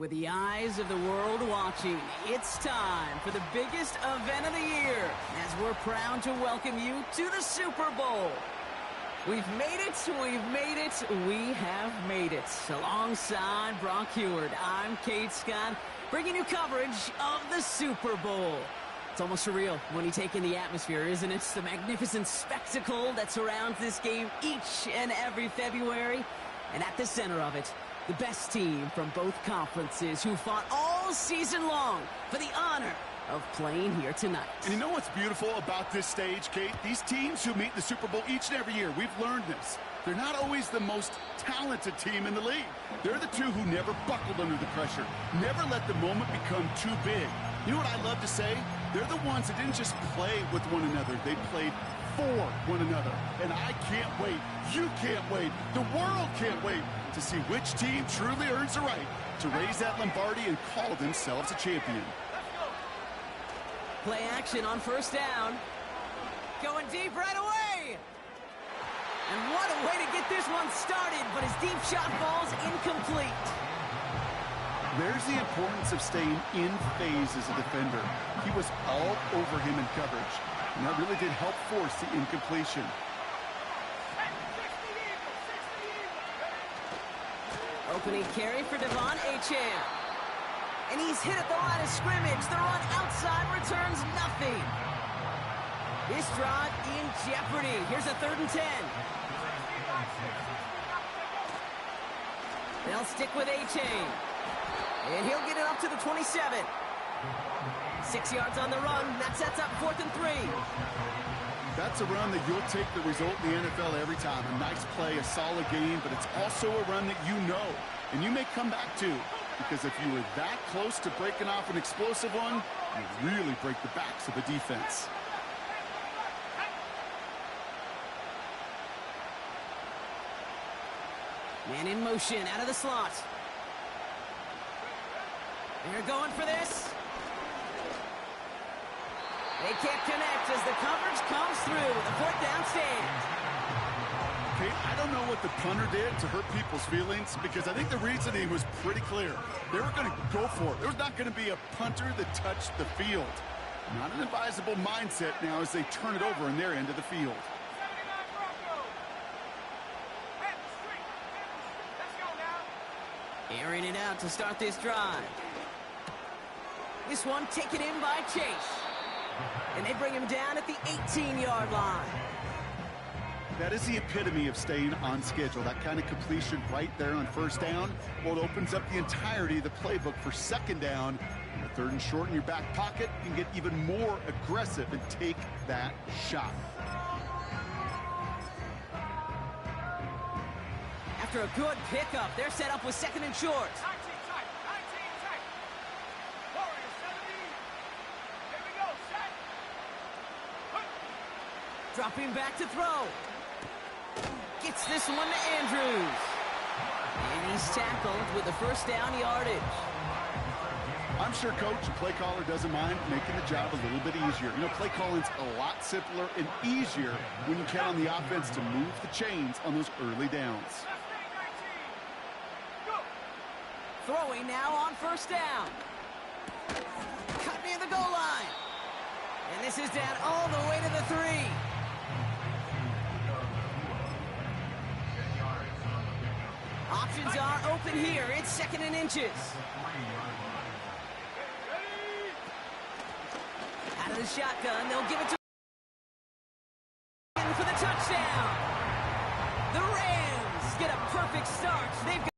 With the eyes of the world watching, it's time for the biggest event of the year as we're proud to welcome you to the Super Bowl. We've made it, we have made it. Alongside Brock Heward, I'm Kate Scott, bringing you coverage of the Super Bowl. It's almost surreal when you take in the atmosphere, isn't it? It's the magnificent spectacle that surrounds this game each and every February. And at the center of it, the best team from both conferences who fought all season long for the honor of playing here tonight. And you know what's beautiful about this stage, Kate? These teams who meet the Super Bowl each and every year, we've learned this. They're not always the most talented team in the league. They're the two who never buckled under the pressure, never let the moment become too big. You know what I love to say? They're the ones that didn't just play with one another. They played for one another. And I can't wait. You can't wait. The world can't wait to see which team truly earns the right to raise that Lombardi and call themselves a champion. Play action on first down. Going deep right away. And what a way to get this one started, but his deep shot falls incomplete. There's the importance of staying in phase as a defender. He was all over him in coverage, and that really did help force the incompletion. Opening carry for Devon Achane. And he's hit at the line of scrimmage. The run outside returns nothing. This drive in jeopardy. Here's a 3rd and 10. They'll stick with Achane. And he'll get it up to the 27. 6 yards on the run. That sets up 4th and 3. That's a run that you'll take the result in the NFL every time. A nice play, a solid game, but it's also a run that you know, and you may come back to, because if you were that close to breaking off an explosive one, you really break the backs of the defense. Man in motion out of the slot. They're going for this. They can't connect as the coverage comes through. The 4th down stand. Okay, I don't know what the punter did to hurt people's feelings, because I think the reasoning was pretty clear. They were going to go for it. There was not going to be a punter that touched the field. Not an advisable mindset now as they turn it over in their end of the field. Airing it out to start this drive. This one taken in by Chase. And they bring him down at the 18-yard line. That is the epitome of staying on schedule. That kind of completion right there on first down. Well, it opens up the entirety of the playbook for 2nd down. And 3rd and short in your back pocket, you can get even more aggressive and take that shot. After a good pickup, they're set up with 2nd and short. Dropping back to throw. Gets this one to Andrews. And he's tackled with the 1st down yardage. I'm sure coach and play caller doesn't mind making the job a little bit easier. You know, play calling's a lot simpler and easier when you count on the offense to move the chains on those early downs. Throwing now on 1st down. Cut near the goal line. And this is down all the way to the 3. Options are open here. It's 2nd and inches. Out of the shotgun, they'll give it to for the touchdown. The Rams get a perfect start. They've got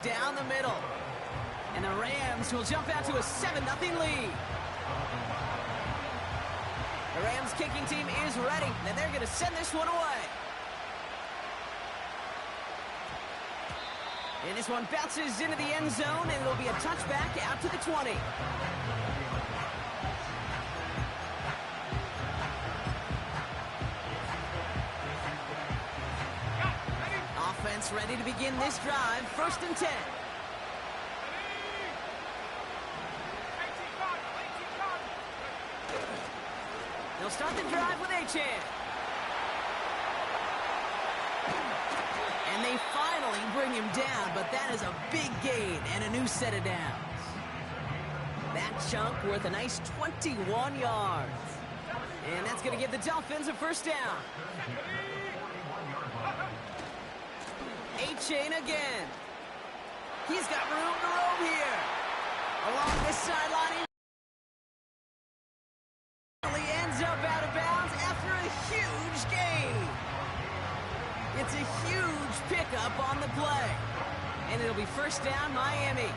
down the middle. And the Rams will jump out to a 7-0 lead. The Rams kicking team is ready, and they're going to send this one away. And this one bounces into the end zone, and it'll be a touchback out to the 20. Offense ready to begin this drive. 1st and 10. They'll start the drive with A-Chan. And they finally bring him down, but that is a big gain and a new set of downs. That chunk worth a nice 21 yards. And that's going to give the Dolphins a first down. A-Chain again. He's got room to roam here. Along this sideline, he ends up out of bounds after a huge gain. It's a huge pickup on the play. And it'll be first down, Miami.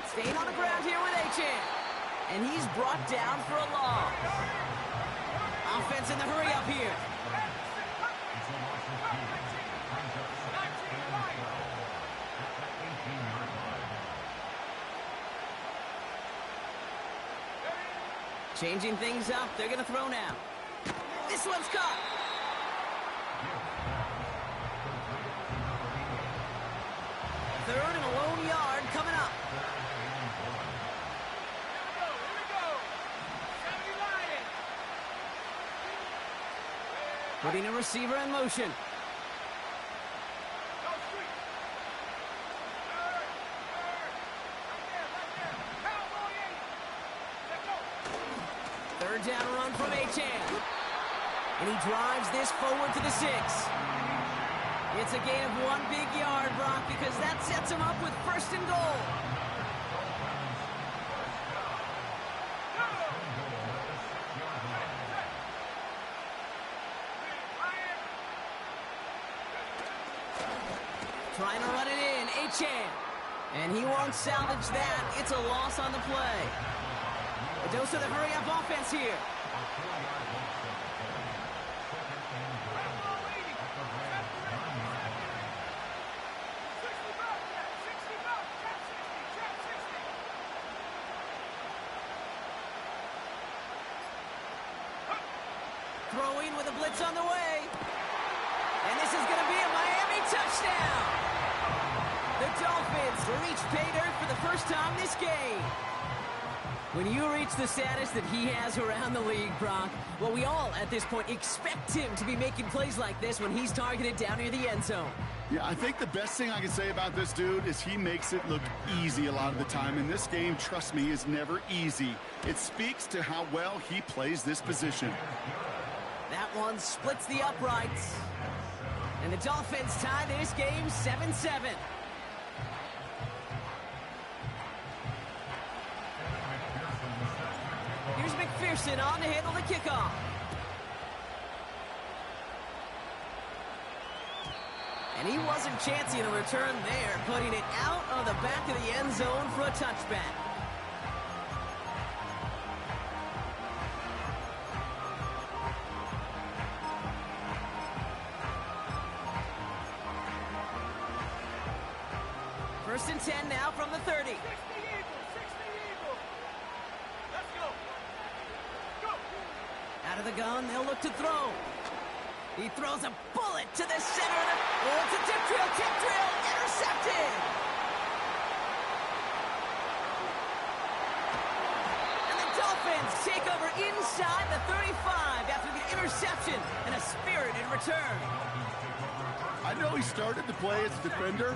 Staying on the ground here with A-Chan. And he's brought down for a loss. Offense in the hurry up here. Changing things up. They're going to throw now. This one's caught. Third and a lone yard coming up. Putting a receiver in motion. Third down run from A-Chan. And he drives this forward to the 6. It's a gain of 1 big yard, Brock, because that sets him up with first and goal. Trying to run it in, A-Chan. And he won't salvage that. It's a loss on the play. A dose of the hurry-up offense here. Throwing with a blitz on the way. And this is going to be a Miami touchdown. The Dolphins reach pay dirt for the first time this game. When you reach the status that he has around the league, Brock, well, we all at this point expect him to be making plays like this when he's targeted down near the end zone. Yeah, I think the best thing I can say about this dude is he makes it look easy a lot of the time. And this game, trust me, is never easy. It speaks to how well he plays this position. That one splits the uprights. And the Dolphins tie this game 7-7. Here's McPherson on to handle the kickoff. And he wasn't chancing a return there, putting it out of the back of the end zone for a touchback. First and 10 now from the 30. 60 Eagles. Let's go. Out of the gun, they'll look to throw. He throws a bullet to the center. Oh, it's a tip drill, intercepted. And the Dolphins take over inside the 35 after the interception and a spirited return. I know he started the play as a defender.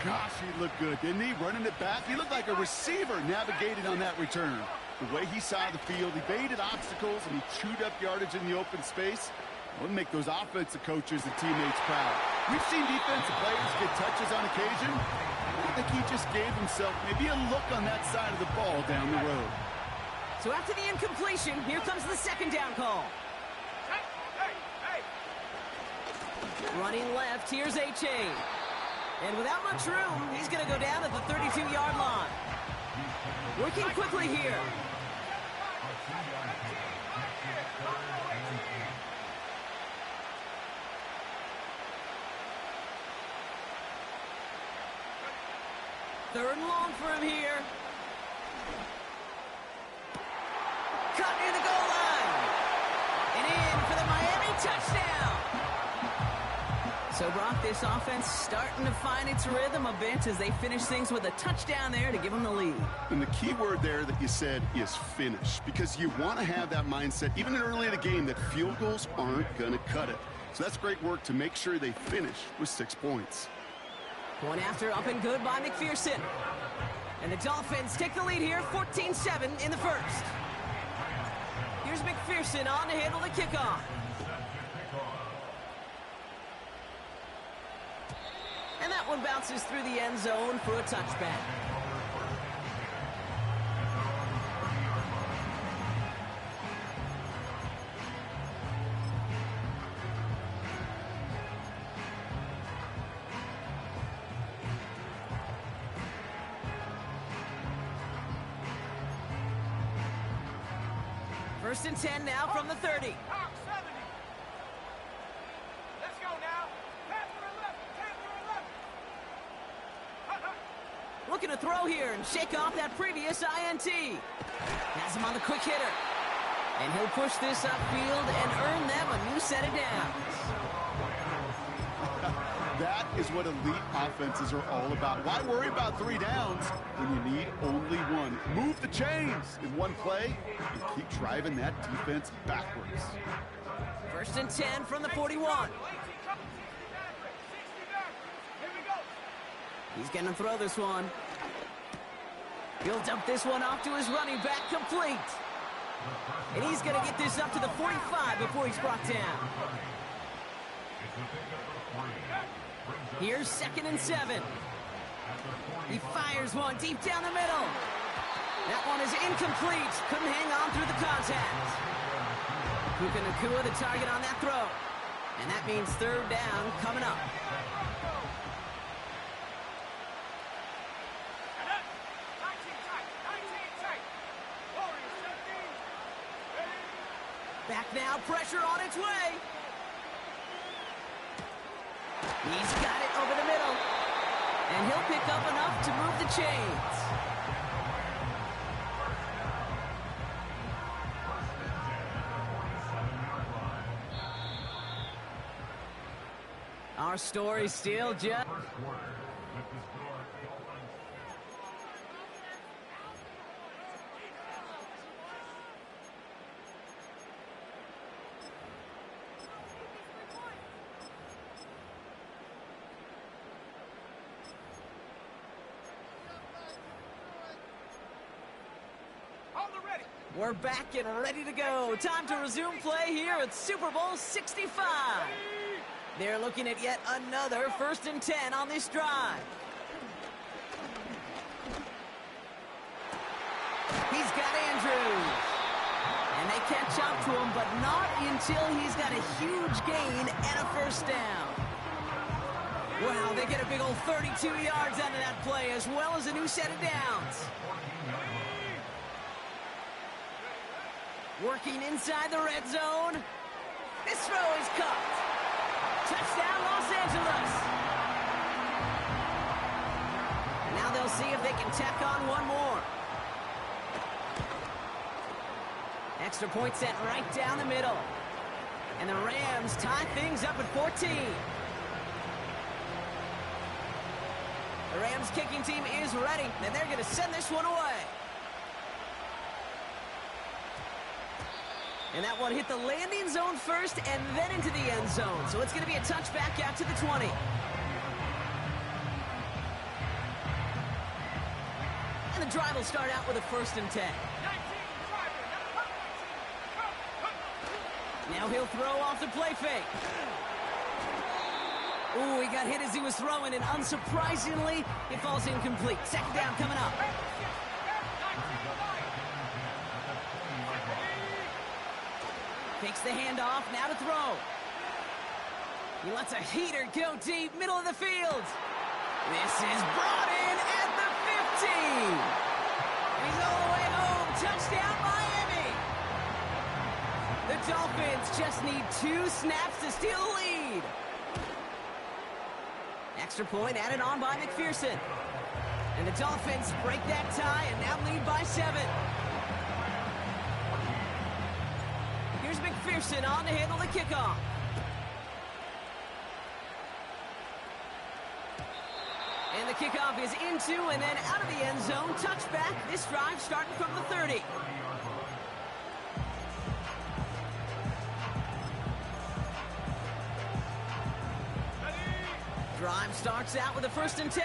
Gosh, he looked good, didn't he? Running it back. He looked like a receiver navigating on that return. The way he saw the field, he baited obstacles, and he chewed up yardage in the open space. We'll make those offensive coaches and teammates proud. We've seen defensive players get touches on occasion. I think he just gave himself maybe a look on that side of the ball down the road. So after the incompletion, here comes the second down call. Running left, here's A-Chain. And without much room, he's going to go down at the 32-yard line. Working quickly here. Third and long for him here. Cut near the goal line. And in for the Miami touchdown. So So, Brock, this offense starting to find its rhythm a bit as they finish things with a touchdown there to give them the lead. And the key word there that you said is finish, because you want to have that mindset, even early in the game, that field goals aren't going to cut it. So that's great work to make sure they finish with 6 points. Point after up and good by McPherson. And the Dolphins take the lead here, 14-7 in the first. Here's McPherson on to handle the kickoff. And that one bounces through the end zone for a touchback. First and 10 now from the 30. Looking to throw here and shake off that previous INT. Has him on the quick hitter. And he'll push this upfield and earn them a new set of downs. That is what elite offenses are all about. Why worry about 3 downs when you need only one? Move the chains in one play and keep driving that defense backwards. First and 10 from the 41. He's going to throw this one. He'll dump this one off to his running back, complete. And he's going to get this up to the 45 before he's brought down. Here's 2nd and 7. He fires one deep down the middle. That one is incomplete. Couldn't hang on through the contact. Puka Nacua the target on that throw. And that means 3rd down coming up. Back now, pressure on its way. He's got it over the middle. And he'll pick up enough to move the chains. Our story still just... We're back and ready to go. Time to resume play here at Super Bowl 65. They're looking at yet another 1st and 10 on this drive. He's got Andrews. And they catch up to him, but not until he's got a huge gain and a 1st down. Wow, they get a big old 32 yards out of that play, as well as a new set of downs. Working inside the red zone. This throw is caught. Touchdown, Los Angeles. Now they'll see if they can tack on one more. Extra point sent right down the middle. And the Rams tie things up at 14. The Rams kicking team is ready, and they're going to send this one away. And that one hit the landing zone first and then into the end zone. So it's going to be a touchback out to the 20. And the drive will start out with a 1st and 10. Now he'll throw off the play fake. Ooh, he got hit as he was throwing, and unsurprisingly, it falls incomplete. 2nd down coming up. Takes the handoff, now to throw. He lets a heater go deep, middle of the field. This is brought in at the 15. He's all the way home. Touchdown, Miami. The Dolphins just need 2 snaps to steal the lead. Extra point added on by McPherson. And the Dolphins break that tie and now lead by 7. Here's McPherson on to handle the kickoff. And the kickoff is into and then out of the end zone. Touchback. This drive starting from the 30. Drive starts out with a 1st and 10.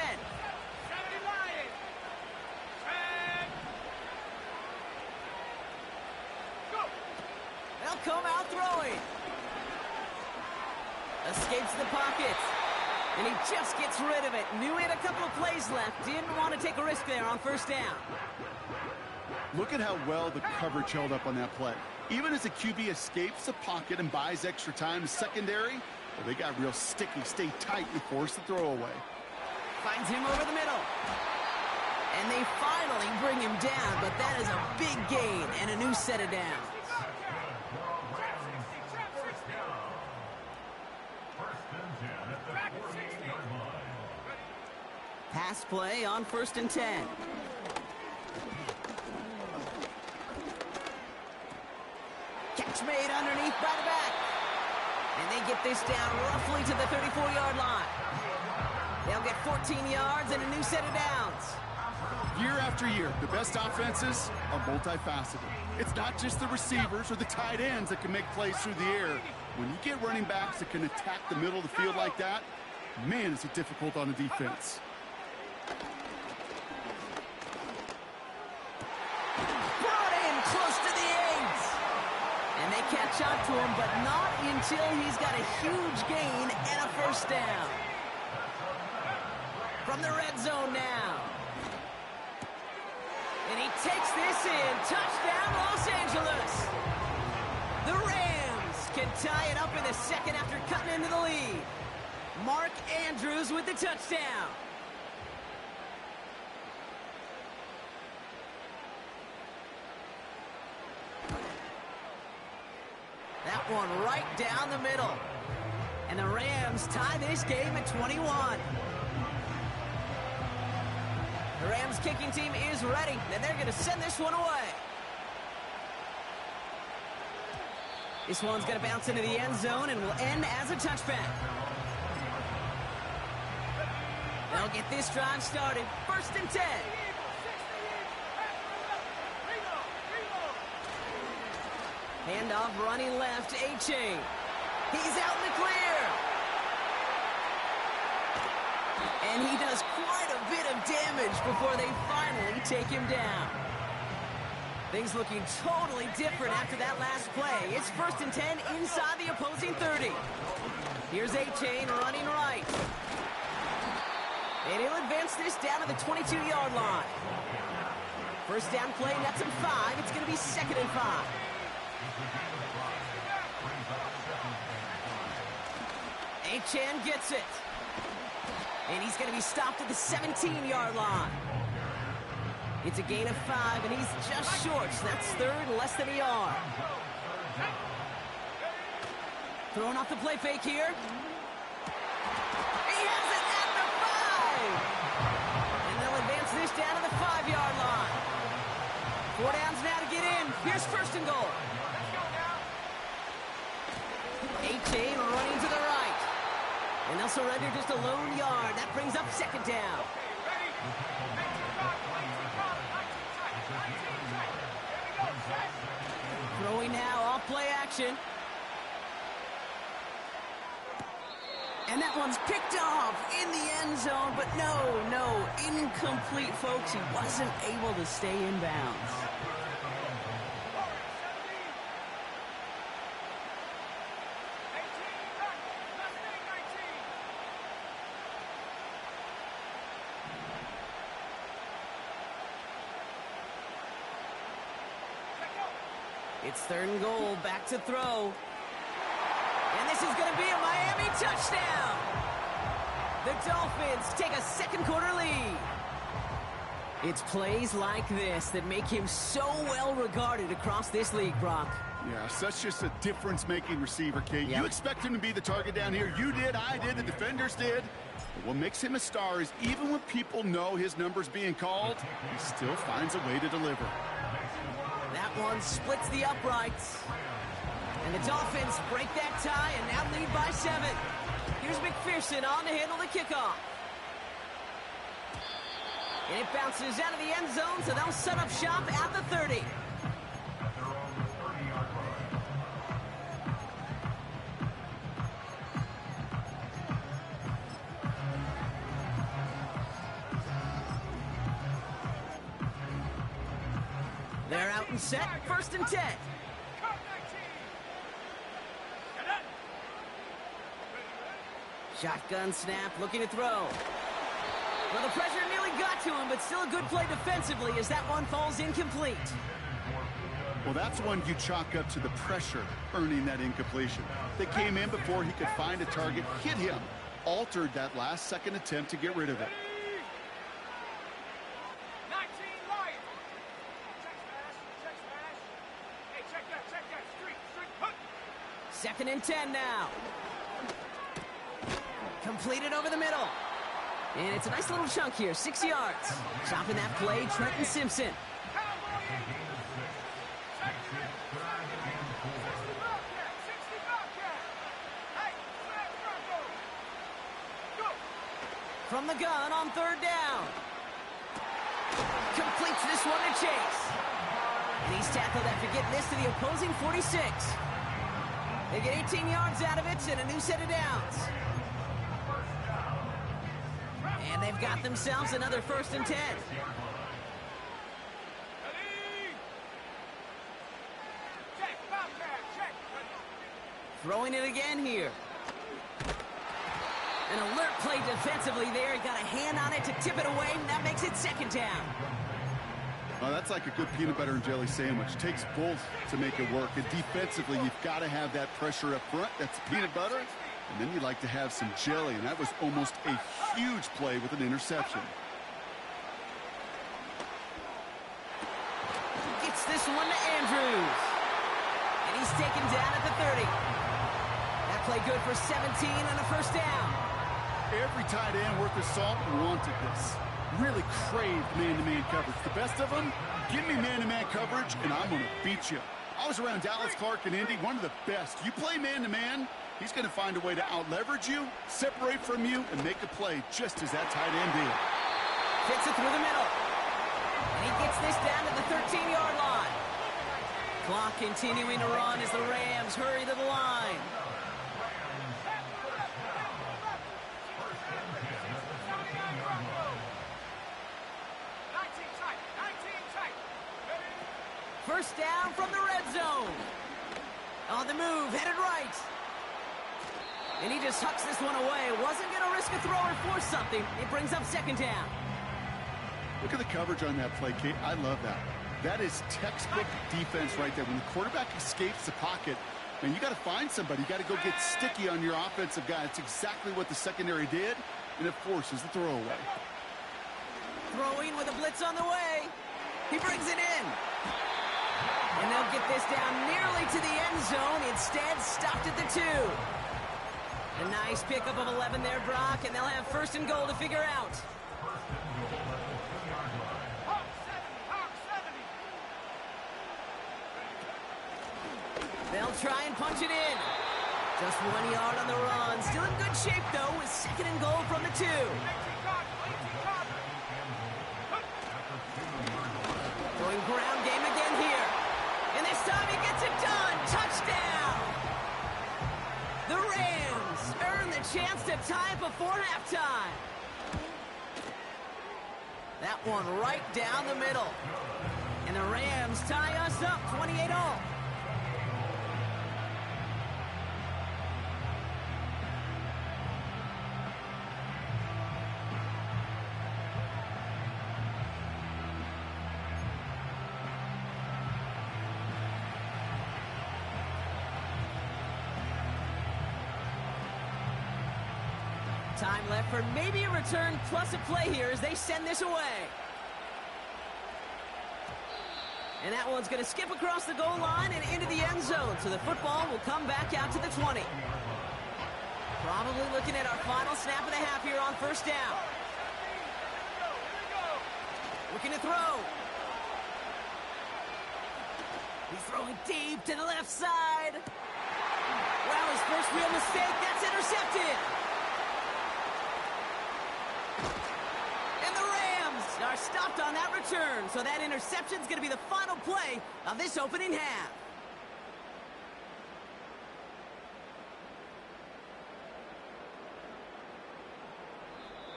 They'll come out throwing. Escapes the pocket. And he just gets rid of it. Knew he had a couple of plays left. Didn't want to take a risk there on 1st down. Look at how well the coverage held up on that play. Even as the QB escapes the pocket and buys extra time, the secondary, well, they got real sticky, stay tight, and force the throw away. Finds him over the middle. And they finally bring him down, but that is a big gain and a new set of downs. Pass play on 1st and 10. Catch made underneath by the back. And they get this down roughly to the 34-yard line. They'll get 14 yards and a new set of downs. Year after year, the best offenses are multifaceted. It's not just the receivers or the tight ends that can make plays through the air. When you get running backs that can attack the middle of the field like that, man, is it difficult on the defense. Brought in close to the 8. And they catch up to him, but not until he's got a huge gain and a 1st down. From the red zone now. And he takes this in. Touchdown, Los Angeles. The Rams can tie it up in the 2nd after cutting into the lead. Mark Andrews with the touchdown. That one right down the middle. And the Rams tie this game at 21. The Rams kicking team is ready, and they're going to send this one away. This one's going to bounce into the end zone and will end as a touchback. They'll get this drive started. 1st and 10. Handoff running left, A-Chain. He's out in the clear. And he does quite a bit of damage before they finally take him down. Things looking totally different after that last play. It's 1st and 10 inside the opposing 30. Here's A-Chain running right. And he'll advance this down to the 22-yard line. 1st down play, nets him 5. It's going to be 2nd and 5. A-Chan gets it. And he's going to be stopped at the 17-yard line. It's a gain of 5, and he's just short. So that's 3rd, less than a yard. Throwing off the play fake here. He has it at the 5. And they'll advance this down to the 5-yard line. 4 downs now to get in. Here's 1st and goal. A-Chain running to the right. And they'll surrender just a lone yard. That brings up 2nd down. Throwing now off play action. And that one's picked off in the end zone, but no, incomplete, folks. He wasn't able to stay in bounds. It's 3rd and goal, back to throw. And this is going to be a Miami touchdown. The Dolphins take a 2nd quarter lead. It's plays like this that make him so well regarded across this league, Brock. Yeah, such just a difference-making receiver, Kate. Yep. You expect him to be the target down here. You did, I did, the defenders did. But what makes him a star is even when people know his number's being called, he still finds a way to deliver. That one splits the uprights. And the Dolphins break that tie and now lead by 7. Here's McPherson on to handle the kickoff. And it bounces out of the end zone, so they'll set up shop at the 30. They're out and set, 1st and 10. Shotgun snap, looking to throw. Well, the pressure nearly got to him, but still a good play defensively as that one falls incomplete. Well, that's one you chalk up to the pressure earning that incompletion. They came in before he could find a target, hit him, altered that last-second attempt to get rid of it. 2nd and 10 now. Completed over the middle. And it's a nice little chunk here, 6 yards. Stopping that play, Trenton Simpson. From the gun on 3rd down. Completes this one to Chase. And he's tackled after getting this to the opposing 46. They get 18 yards out of it and a new set of downs. And they've got themselves another 1st and 10. Throwing it again here. An alert play defensively there. Got a hand on it to tip it away, and that makes it 2nd down. Well, that's like a good peanut butter and jelly sandwich. Takes both to make it work. And defensively, you've got to have that pressure up front. That's peanut butter. And then you'd like to have some jelly. And that was almost a huge play with an interception. Gets this one to Andrews. And he's taken down at the 30. That play good for 17 and a 1st down. Every tight end worth his salt wanted this. Really craved man-to-man coverage. The best of them, give me man-to-man coverage, and I'm going to beat you. I was around Dallas Clark and Indy, one of the best. You play man-to-man, he's going to find a way to out-leverage you, separate from you, and make a play just as that tight end did. Fits it through the middle. And he gets this down to the 13-yard line. Clock continuing to run as the Rams hurry to the line. First down from the red zone. On the move, headed right. And he just hucks this one away. Wasn't going to risk a throw or force something. It brings up 2nd down. Look at the coverage on that play, Kate. I love that. That is textbook defense right there. When the quarterback escapes the pocket, man, you got to find somebody. You got to go get sticky on your offensive guy. It's exactly what the secondary did, and it forces the throwaway. Throwing with a blitz on the way. He brings it in. And they'll get this down nearly to the end zone. Instead, stopped at the 2. A nice pickup of 11 there, Brock, and they'll have 1st and goal to figure out. They'll try and punch it in. Just 1 yard on the run. Still in good shape, though, with 2nd and goal from the 2. Going ground game again here. And this time he gets it done. Touchdown! The Rams earn the chance to tie before halftime. That one right down the middle. And the Rams tie us up 28-all. Time left for maybe a return plus a play here as they send this away. And that one's going to skip across the goal line and into the end zone. So the football will come back out to the 20. Probably looking at our final snap of the half here on 1st down. Looking to throw. He's throwing deep to the left side. Well, his first real mistake. That's intercepted. are stopped on that return, so that interception's going to be the final play of this opening half.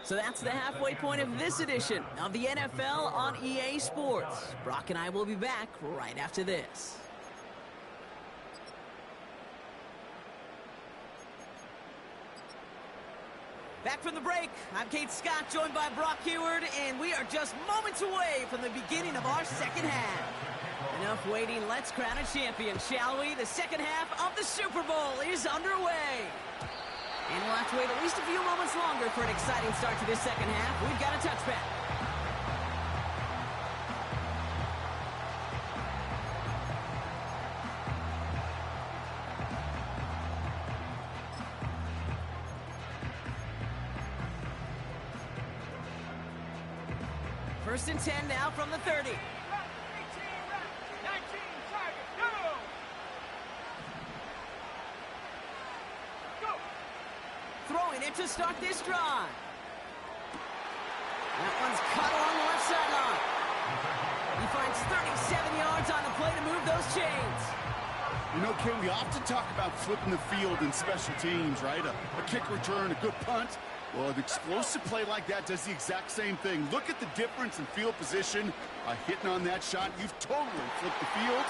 So that's the halfway point of this edition of the NFL on EA Sports. Brock and I will be back right after this. Back from the break, I'm Kate Scott, joined by Brock Heward, and we are just moments away from the beginning of our second half. Enough waiting, let's crown a champion, shall we? The second half of the Super Bowl is underway. And we'll have to wait at least a few moments longer for an exciting start to this second half. We've got a touchback. First and 10 now from the 30. 18, 19, target, go! Go! Throwing it to start this drive. That one's caught along the left sideline. He finds 37 yards on the play to move those chains. You know, Ken, we often talk about flipping the field in special teams, right? A kick return, a good punt. Well, an explosive play like that does the exact same thing. Look at the difference in field position. Hitting on that shot, you've totally flipped the field.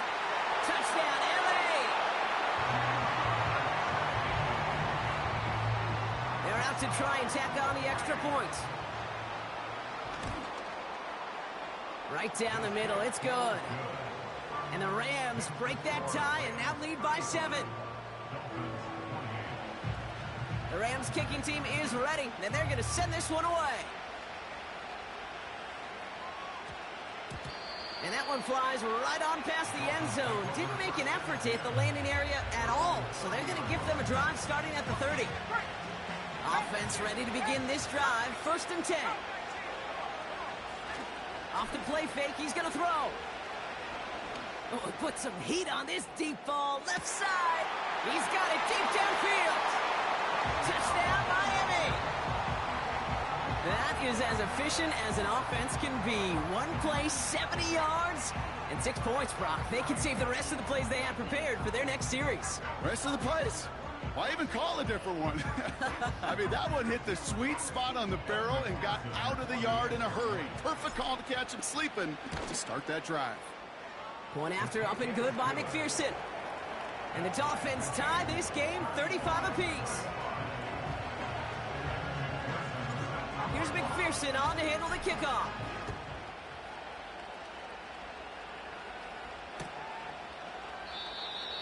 Touchdown, LA! They're out to try and tack on the extra point. Right down the middle, it's good. And the Rams break that tie and now lead by 7. The Rams kicking team is ready, and they're going to send this one away. And that one flies right on past the end zone. Didn't make an effort to hit the landing area at all, so they're going to give them a drive starting at the 30. Offense ready to begin this drive, first and 10. Off the play fake, he's going to throw. Oh, put some heat on this deep ball, left side. He's got it deep downfield. Touchdown, Miami! That is as efficient as an offense can be. One play, 70 yards, and 6 points, Brock. They can save the rest of the plays they have prepared for their next series. Rest of the plays? Why even call a different one? I mean, that one hit the sweet spot on the barrel and got out of the yard in a hurry. Perfect call to catch him sleeping to start that drive. Point after up and good by McPherson. And the Dolphins tie this game 35 apiece. Here's McPherson on to handle the kickoff.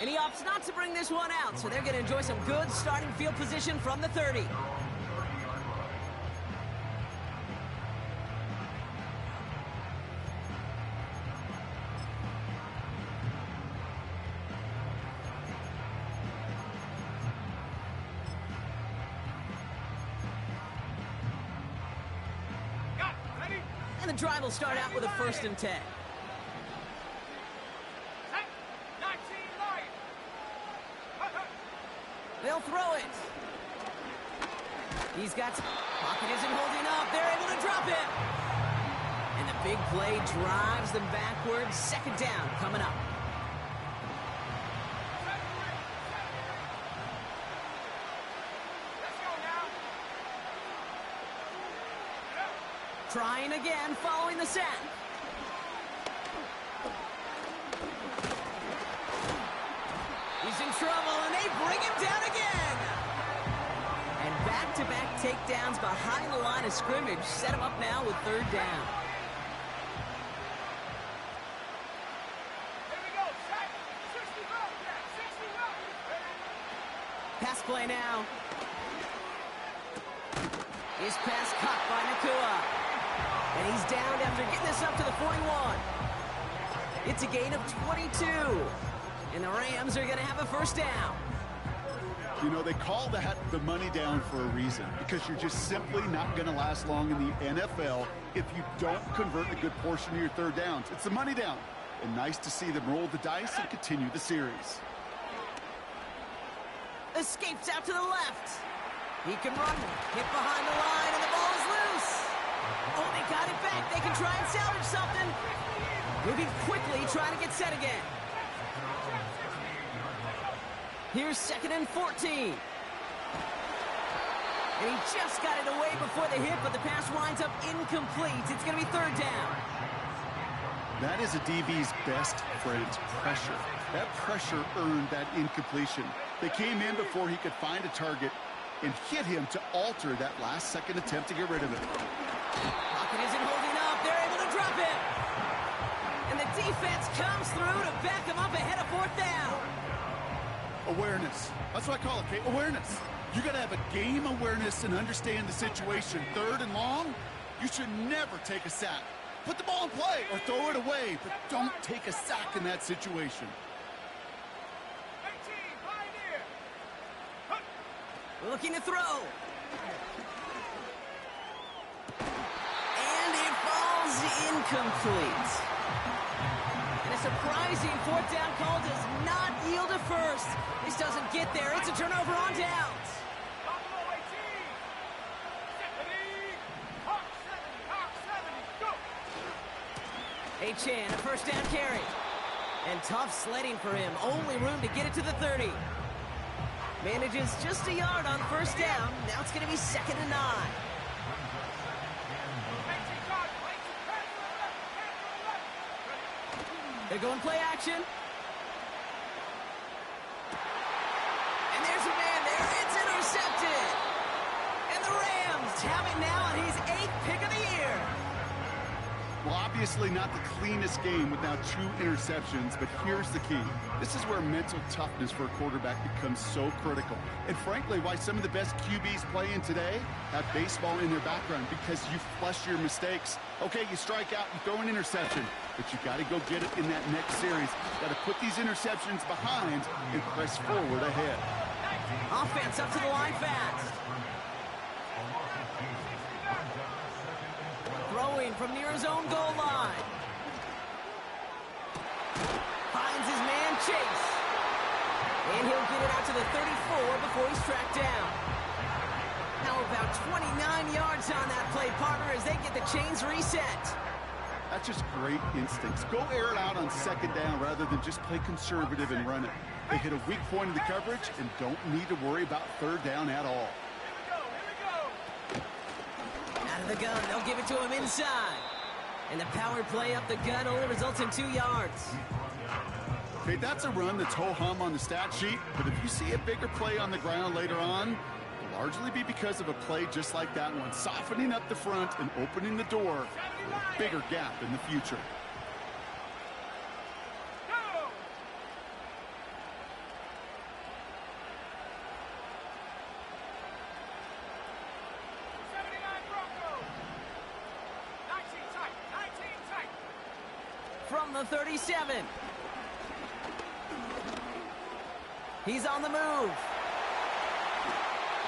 And he opts not to bring this one out, so they're going to enjoy some good starting field position from the 30. And the drive will start out with a first and 10. 19, They'll throw it. He's got... Pocket isn't holding up. They're able to drop it. And the big play drives them backwards. Second down coming up. let's go now. Trying again, following the sack. He's in trouble, and they bring him down again. And back-to-back takedowns behind the line of scrimmage set him up now with third down. Here we go, set. 60 row, 60 row. Pass play now. His pass caught by Nakua. And he's down after getting this up to the 41. It's a gain of 22. And the Rams are going to have a first down. You know, they call that the money down for a reason, because you're just simply not going to last long in the NFL if you don't convert a good portion of your third downs. It's the money down. And nice to see them roll the dice and continue the series. Escapes out to the left. He can run, hit behind the line, and the ball is loose. Oh, they got it back. They can try and salvage something. Moving quickly, trying to get set again. Here's 2nd and 14. And he just got it away before the hit, but the pass winds up incomplete. It's going to be 3rd down. That is a DB's best friend, pressure. That pressure earned that incompletion. They came in before he could find a target and hit him to alter that last-second attempt to get rid of it. Pocket isn't holding up. They're able to drop it. And the defense comes through to back him up ahead of 4th down. Awareness. That's what I call it, Kate. Awareness. You got to have a game awareness and understand the situation. 3rd and long, you should never take a sack. Put the ball in play or throw it away, but don't take a sack in that situation. 18, Pioneer. Looking to throw. And it falls incomplete. And a surprising 4th down call does not yield a first. This doesn't get there. It's a turnover on downs. Buffalo 18. Stephanie. Hawk 70, Hawk 70, go. Chan, a 1st down carry. And tough sledding for him. Only room to get it to the 30. Manages just a yard on 1st down. Now it's going to be 2nd and 9. 18 guard, 18, pass to the left, pass to the left. They're going play action. And there's a man there. It's intercepted. And the Rams have it now, and he's 8th pick of the year. Well, obviously not the cleanest game with now 2 interceptions, but here's the key. This is where mental toughness for a quarterback becomes so critical. And frankly, why some of the best QBs playing today have baseball in their background, because you flush your mistakes. Okay, you strike out, you throw an interception, but you got to go get it in that next series. Got to put these interceptions behind and press forward ahead. Offense up to the line fast. Throwing from near his own goal line. Finds his man Chase. And he'll get it out to the 34 before he's tracked down. Now about 29 yards on that play, partner, as they get the chains reset. That's just great instincts. Go air it out on 2nd down rather than just play conservative and run it. They hit a weak point in the coverage and don't need to worry about 3rd down at all. Out of the gun, they'll give it to him inside. And the power play up the gut only results in 2 yards. Okay, that's a run that's ho-hum on the stat sheet, but if you see a bigger play on the ground later on, it'll largely be because of a play just like that one, softening up the front and opening the door for a bigger gap in the future. Go. 79 Broncos. 19 tight, 19 tight. From the 37. He's on the move.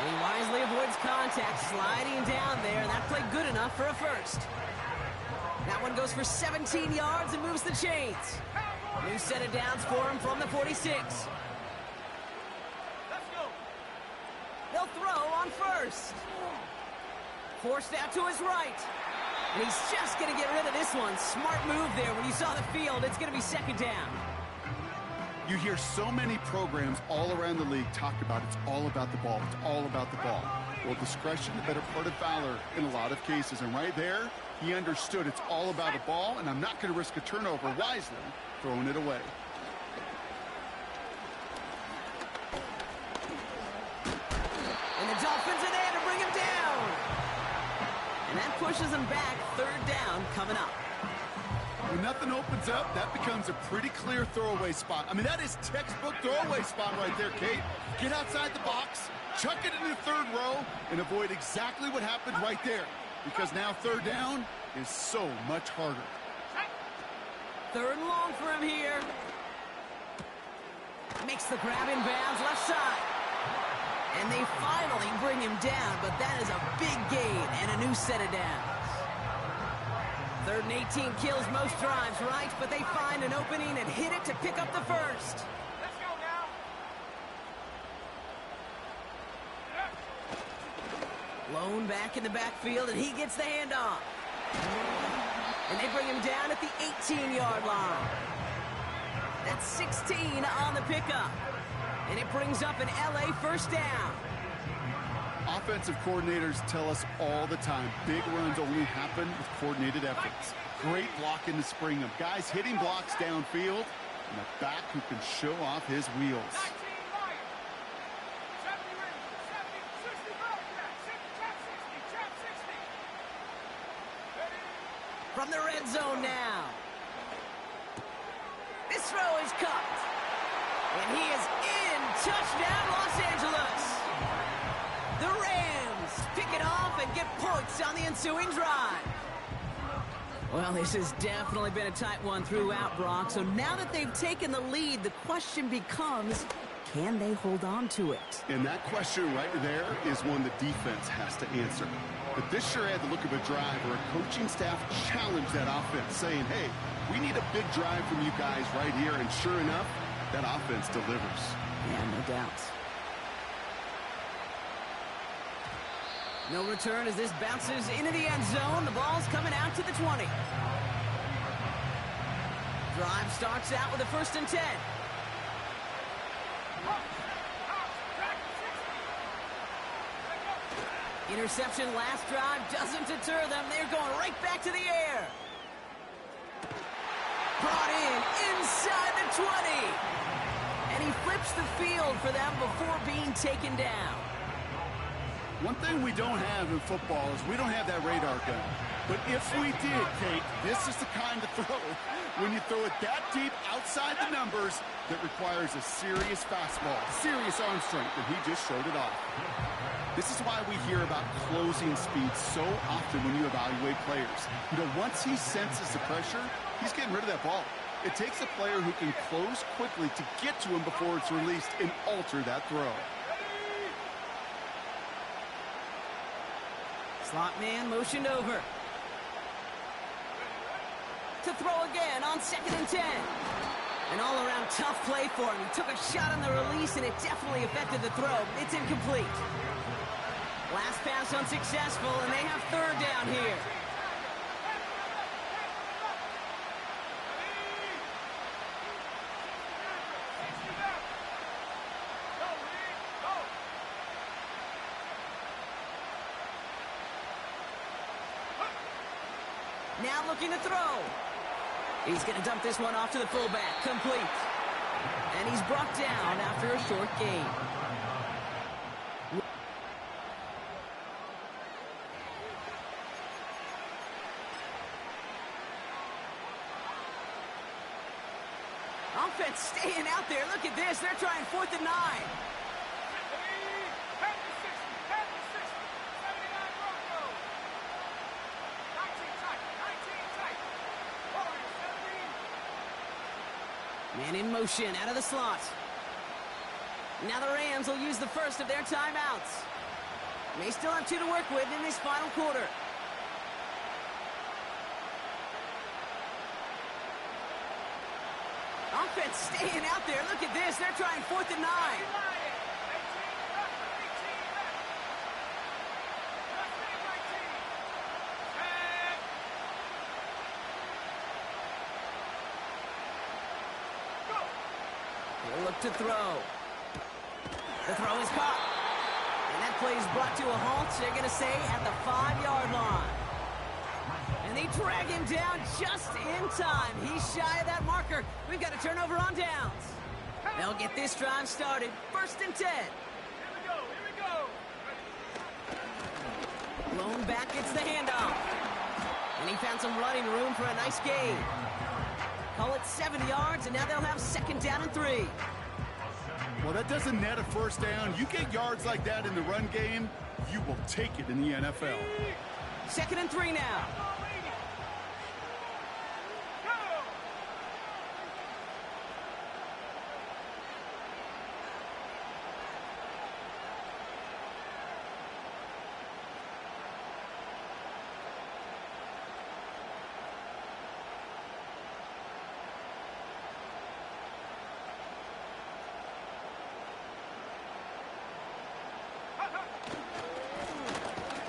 He wisely avoids contact, sliding down there, and that played good enough for a first. That one goes for 17 yards and moves the chains. New set of downs for him from the 46. Let's go. They'll throw on 1st. Forced out to his right. And he's just going to get rid of this one. Smart move there. When you saw the field, it's going to be 2nd down. You hear so many programs all around the league talk about it's all about the ball. It's all about the ball. Well, discretion, the better part of valor in a lot of cases. And right there, he understood it's all about a ball, and I'm not going to risk a turnover, wisely throwing it away. And the Dolphins are there to bring him down. And that pushes him back. 3rd down coming up. When nothing opens up, that becomes a pretty clear throwaway spot. I mean, that is textbook throwaway spot right there, Kate. Get outside the box, chuck it in the 3rd row, and avoid exactly what happened right there. Because now 3rd down is so much harder. 3rd and long for him here. Makes the grab in bounds, left side. And they finally bring him down, but that is a big gain and a new set of downs. 3rd and 18 kills most drives, right? But they find an opening and hit it to pick up the first. Let's go now. Lone back in the backfield, and he gets the handoff. And they bring him down at the 18-yard line. That's 16 on the pickup. And it brings up an LA first down. Offensive coordinators tell us all the time, big runs only happen with coordinated efforts. Great blocking to spring them. Guys hitting blocks downfield, and a back who can show off his wheels. From the red zone now. This throw is cut. And he is in. Touchdown, Los Angeles. The Rams pick it off and get points on the ensuing drive. Well, this has definitely been a tight one throughout, Brock. So now that they've taken the lead, the question becomes, can they hold on to it? And that question right there is one the defense has to answer. But this sure had the look of a drive where a coaching staff challenged that offense, saying, hey, we need a big drive from you guys right here. And sure enough, that offense delivers. Yeah, no doubt. No return as this bounces into the end zone. The ball's coming out to the 20. Drive starts out with a 1st and 10. Interception last drive doesn't deter them. They're going right back to the air. Brought in inside the 20. And he flips the field for them before being taken down. One thing we don't have in football is we don't have that radar gun. But if we did, Kate, this is the kind of throw, when you throw it that deep outside the numbers, that requires a serious fastball, serious arm strength, and he just showed it off. This is why we hear about closing speed so often when you evaluate players. You know, once he senses the pressure, he's getting rid of that ball. It takes a player who can close quickly to get to him before it's released and alter that throw. Slot man motioned over. To throw again on 2nd and 10. An all-around tough play for him. He took a shot on the release, and it definitely affected the throw. It's incomplete. Last pass unsuccessful, and they have 3rd down here. Now looking to throw. He's going to dump this one off to the fullback. Complete. And he's brought down after a short gain. Offense staying out there. Look at this. They're trying 4th and 9. Man in motion out of the slot. Now the Rams will use the first of their timeouts. They still have 2 to work with in this final quarter. Offense staying out there. Look at this. They're trying 4th and 9. He'll look to throw. The throw is caught. And that play is brought to a halt. They're going to say at the 5-yard line. And they drag him down just in time. He's shy of that marker. We've got a turnover on downs. They'll get this drive started. 1st and 10. Here we go. Blown back gets the handoff. And he found some running room for a nice gain. Call it 7 yards, and now they'll have 2nd down and 3. Well, that doesn't net a 1st down. You get yards like that in the run game, you will take it in the NFL. 2nd and 3 now.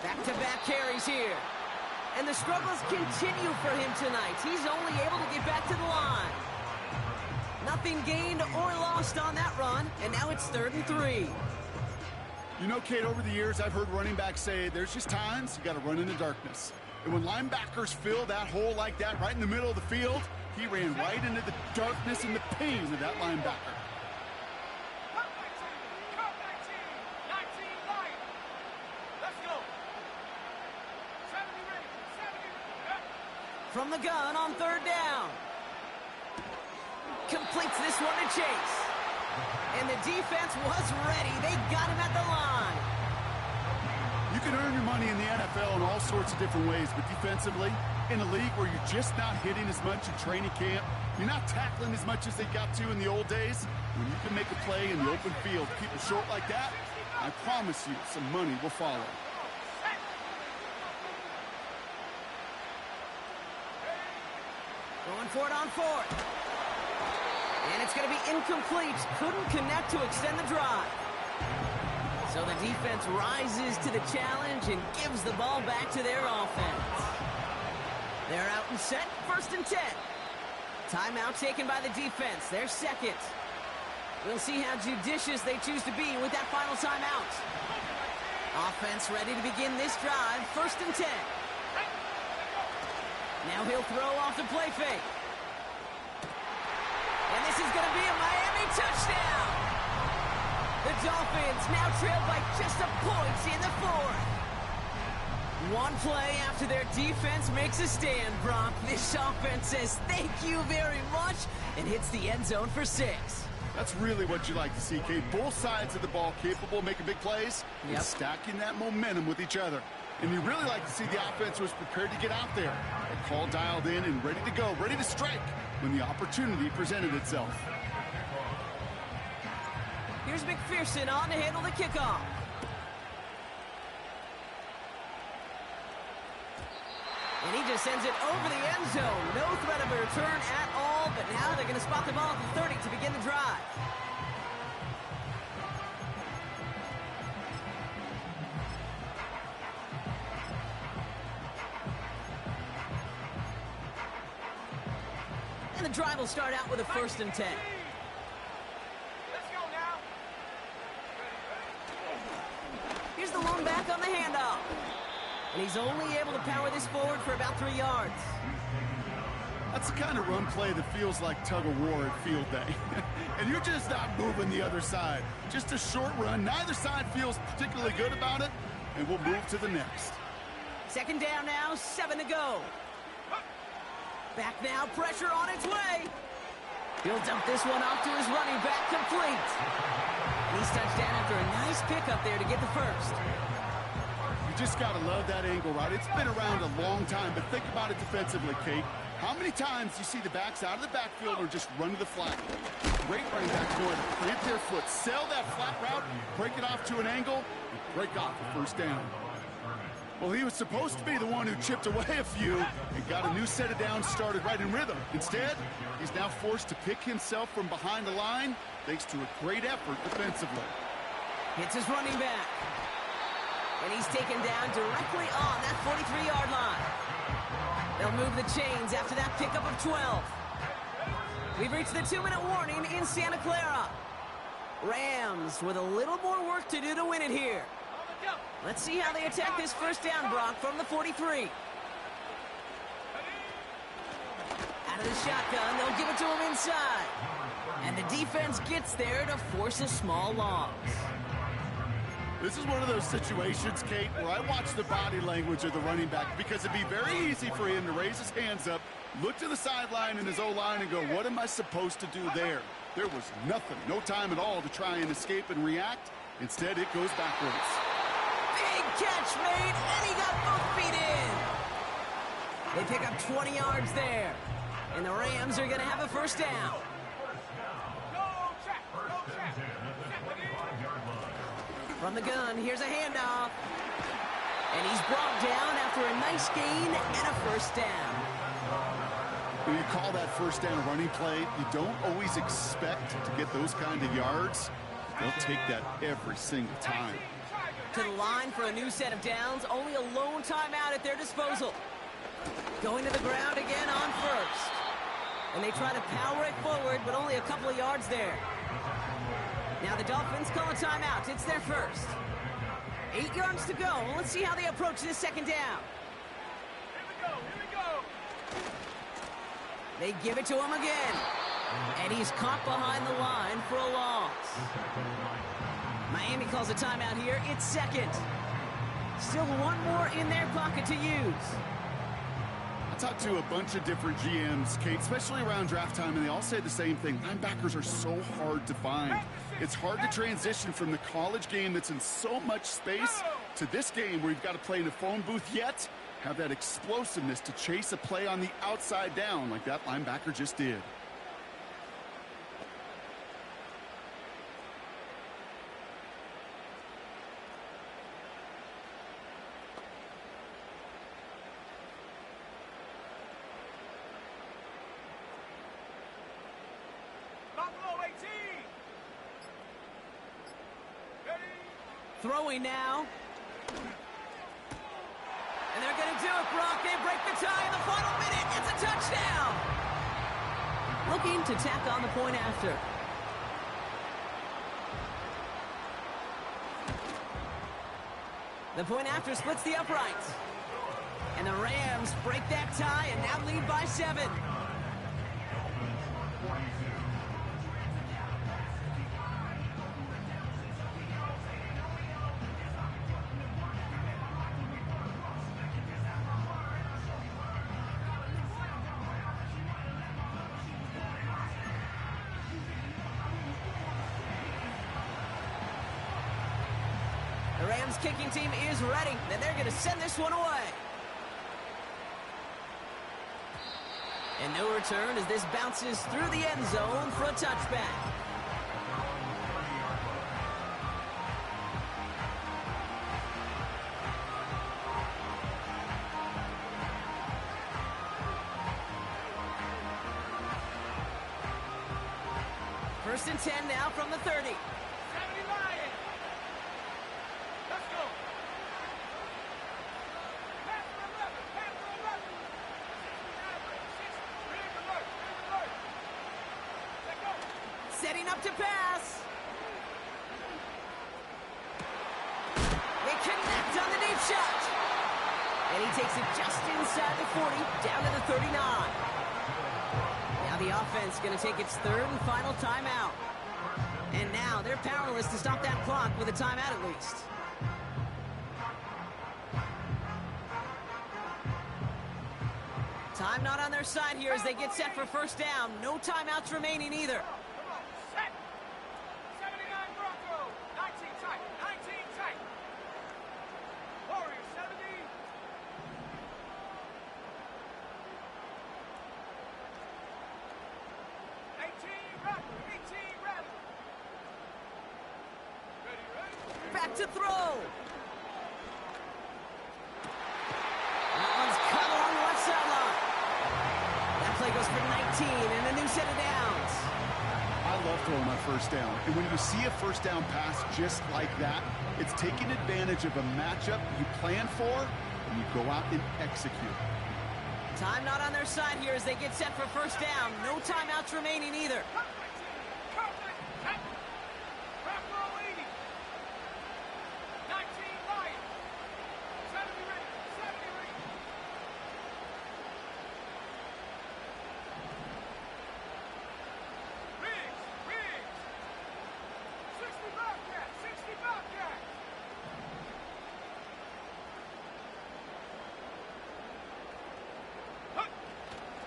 Back-to-back carries here. And the struggles continue for him tonight. He's only able to get back to the line. Nothing gained or lost on that run, and now it's 3rd and 3. You know, Kate, over the years, I've heard running backs say there's just times you got to run in the darkness. And when linebackers fill that hole like that right in the middle of the field, he ran right into the darkness and the pain of that linebacker. Cut 19, 19 line. Let's go. 70 ready, 70 ready. From the gun on 3rd down. Completes this one to Chase. And the defense was ready. They got him at the line. You can earn your money in the NFL in all sorts of different ways, but defensively, in a league where you're just not hitting as much in training camp, you're not tackling as much as they got to in the old days, when you can make a play in the open field, keep it short like that, I promise you some money will follow. Going for it on 4th. And it's going to be incomplete. Couldn't connect to extend the drive. So the defense rises to the challenge and gives the ball back to their offense. They're out and set, 1st and 10. Timeout taken by the defense, their 2nd. We'll see how judicious they choose to be with that final timeout. Offense ready to begin this drive, 1st and 10. Now he'll throw off the play fake. And this is going to be a Miami touchdown. The Dolphins now trail by just a point in the 4th. One play after their defense makes a stand, Brock. This offense says thank you very much and hits the end zone for 6. That's really what you like to see, Kate. Both sides of the ball capable of making big plays and stacking that momentum with each other. And you really like to see the offense was prepared to get out there. A call dialed in and ready to go, ready to strike when the opportunity presented itself. Here's McPherson on to handle the kickoff. And he just sends it over the end zone. No threat of a return at all, but now they're going to spot the ball at the 30 to begin the drive. And the drive will start out with a 1st and 10. Let's go now. Here's the lone back on the handoff. And he's only able to power this forward for about 3 yards. That's the kind of run play that feels like tug-of-war at field day. And you're just not moving the other side. Just a short run. Neither side feels particularly good about it. And we'll move to the next. 2nd down now, 7 to go. Back now, pressure on its way. He'll dump this one off to his running back, complete. And he's touchdown after a nice pickup there to get the 1st. You just got to love that angle route. It's been around a long time, but think about it defensively, Kate. How many times do you see the backs out of the backfield or just run to the flat? Great running back going to plant their foot, sell that flat route, break it off to an angle, and break off the 1st down. Well, he was supposed to be the one who chipped away a few and got a new set of downs started right in rhythm. Instead, he's now forced to pick himself from behind the line thanks to a great effort defensively. Hits his running back. And he's taken down directly on that 43-yard line. They'll move the chains after that pickup of 12. We've reached the 2-minute warning in Santa Clara. Rams with a little more work to do to win it here. Let's see how they attack this 1st down, Brock, from the 43. Out of the shotgun, they'll give it to him inside. And the defense gets there to force a small loss. This is one of those situations, Kate, where I watch the body language of the running back because it'd be very easy for him to raise his hands up, look to the sideline in his O-line and go, what am I supposed to do there? There was nothing, no time at all to try and escape and react. Instead, it goes backwards. Big catch made, and he got both feet in. They pick up 20 yards there, and the Rams are going to have a 1st down. From the gun, here's a handoff. And he's brought down after a nice gain and a 1st down. When you call that 1st down a running play, you don't always expect to get those kind of yards. They'll take that every single time. To the line for a new set of downs, only a lone timeout at their disposal. Going to the ground again on first. And they try to power it forward, but only a couple of yards there. Now the Dolphins call a timeout. It's their first. 8 yards to go. Let's see how they approach this second down. Here we go. They give it to him again. And he's caught behind the line for a loss. Miami calls a timeout here. It's second. Still one more in their pocket to use. I talked to a bunch of different GMs, Kate, especially around draft time, and they all say the same thing. Linebackers are so hard to find. It's hard to transition from the college game that's in so much space to this game where you've got to play in a phone booth, yet have that explosiveness to chase a play on the outside down like that linebacker just did. Throwing now. And they're going to do it, Brock. They break the tie in the final minute. It's a touchdown. Looking to tack on the point after. The point after splits the uprights. And the Rams break that tie and now lead by 7. The Rams kicking team is ready, and they're going to send this one away. And no return as this bounces through the end zone for a touchback. First and 10 now from the 30. Setting up to pass. They connect on the deep shot. And he takes it just inside the 40, down to the 39. Now the offense going to take its third and final timeout. And now they're powerless to stop that clock with a timeout at least. Time not on their side here as they get set for first down. No timeouts remaining either. Back to throw. That one's cut along the left sideline. That play goes for 19 and a new set of downs. I love throwing my first down. And when you see a first down pass just like that, it's taking advantage of a matchup you plan for, and you go out and execute. Time not on their side here as they get set for first down. No timeouts remaining either.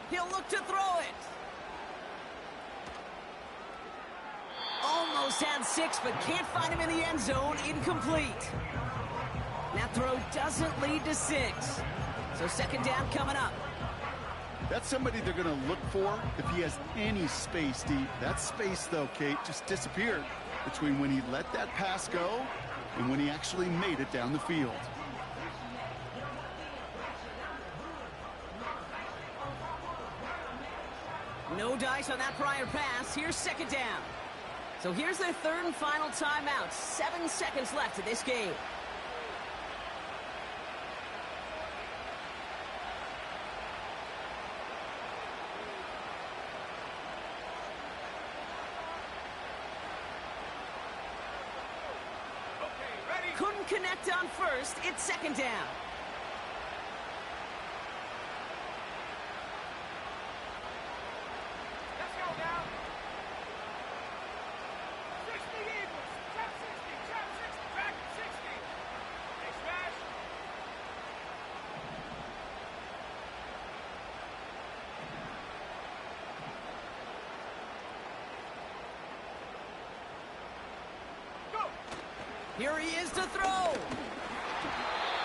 He'll look to throw it. Almost had 6, but can't find him in the end zone. Incomplete. That throw doesn't lead to 6. So second down coming up. That's somebody they're going to look for if he has any space deep. That space, though, Kate, just disappeared between when he let that pass go and when he actually made it down the field. No dice on that prior pass. Here's second down. So here's their third and final timeout. 7 seconds left in this game. doesn't connect on first, it's second down. Let's go now. 60 Eagles. Trap 60. Trap 60. Track 60. Hey, smash. Go. Here he is to throw.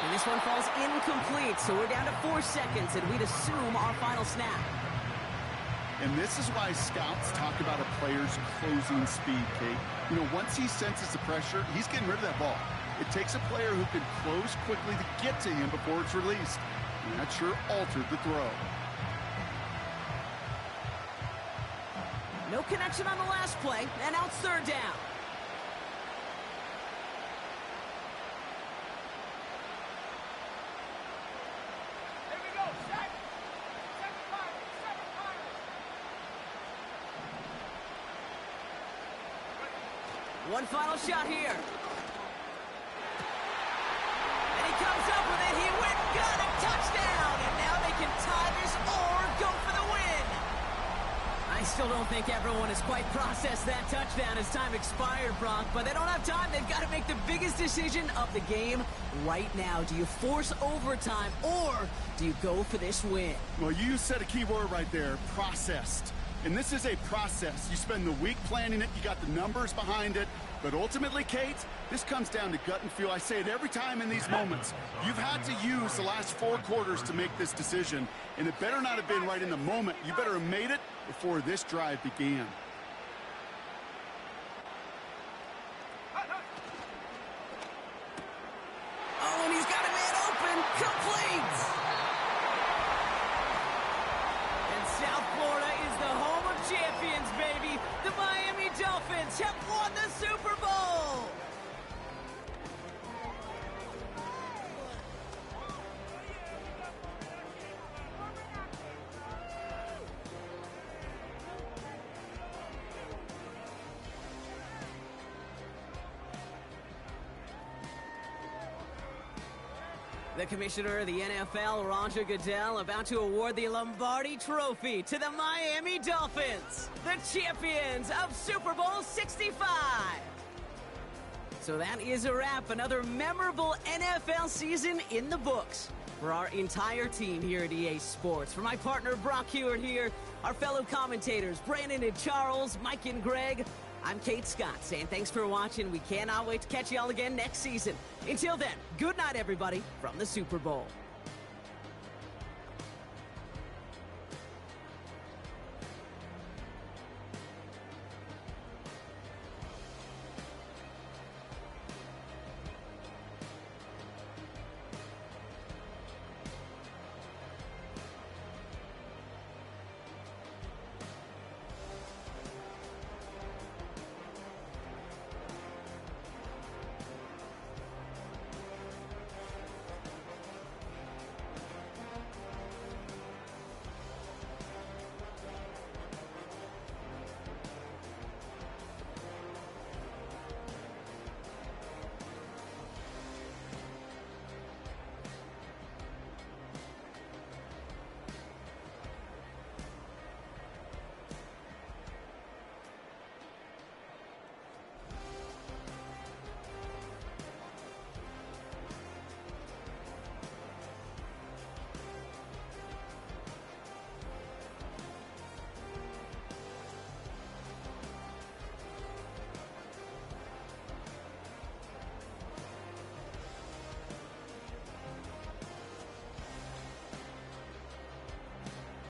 And this one falls incomplete, so we're down to 4 seconds, and we'd assume our final snap. And this is why scouts talk about a player's closing speed, Kate. You know, once he senses the pressure, he's getting rid of that ball. It takes a player who can close quickly to get to him before it's released. And that sure altered the throw. No connection on the last play, and now it's third down. Here we go. Set. 7 Pirates. 7 Pirates. One final shot here. And he comes up with it. He went, got it, touchdown. And now they can tie this or go for the win. I still don't think everyone has quite processed that touchdown as time expired, Brock. But they don't have time. They've got to make the biggest decision of the game right now. Do you force overtime or do you go for this win? Well, you said a key word right there, processed. And this is a process. You spend the week planning it, you got the numbers behind it, but ultimately, Kate, this comes down to gut and feel. I say it every time in these moments. You've had to use the last 4 quarters to make this decision, and it better not have been right in the moment. You better have made it before this drive began. Oh, and he's got a man open. Complete. And South Florida is the home of champions, baby. The Miami Dolphins have won the Super Bowl. The commissioner of the NFL, Roger Goodell, about to award the Lombardi Trophy to the Miami Dolphins, the champions of Super Bowl 65. So that is a wrap. Another memorable NFL season in the books for our entire team here at EA Sports. For my partner, Brock Hewitt here, our fellow commentators, Brandon and Charles, Mike and Greg, I'm Kate Scott saying thanks for watching. We cannot wait to catch you all again next season. Until then, good night, everybody, from the Super Bowl.